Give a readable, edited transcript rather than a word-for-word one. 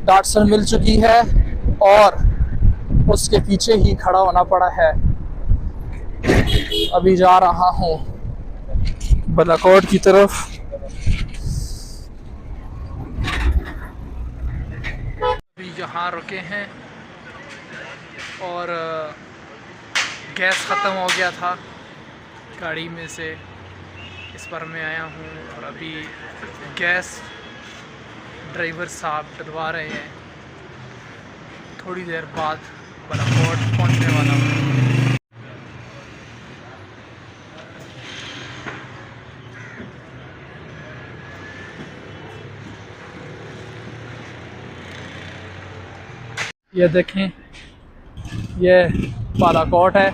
Datsun मिल चुकी है और उसके पीछे ही खड़ा होना पड़ा है। अभी जा रहा हूँ बालाकोट की तरफ। अभी यहाँ रुके हैं और गैस ख़त्म हो गया था गाड़ी में से, इस पर मैं आया हूँ और अभी गैस ड्राइवर साहब डलवा रहे हैं। थोड़ी देर बाद बालाकोट पहुँचने वाला हूँ। ये देखें, ये बालाकोट है।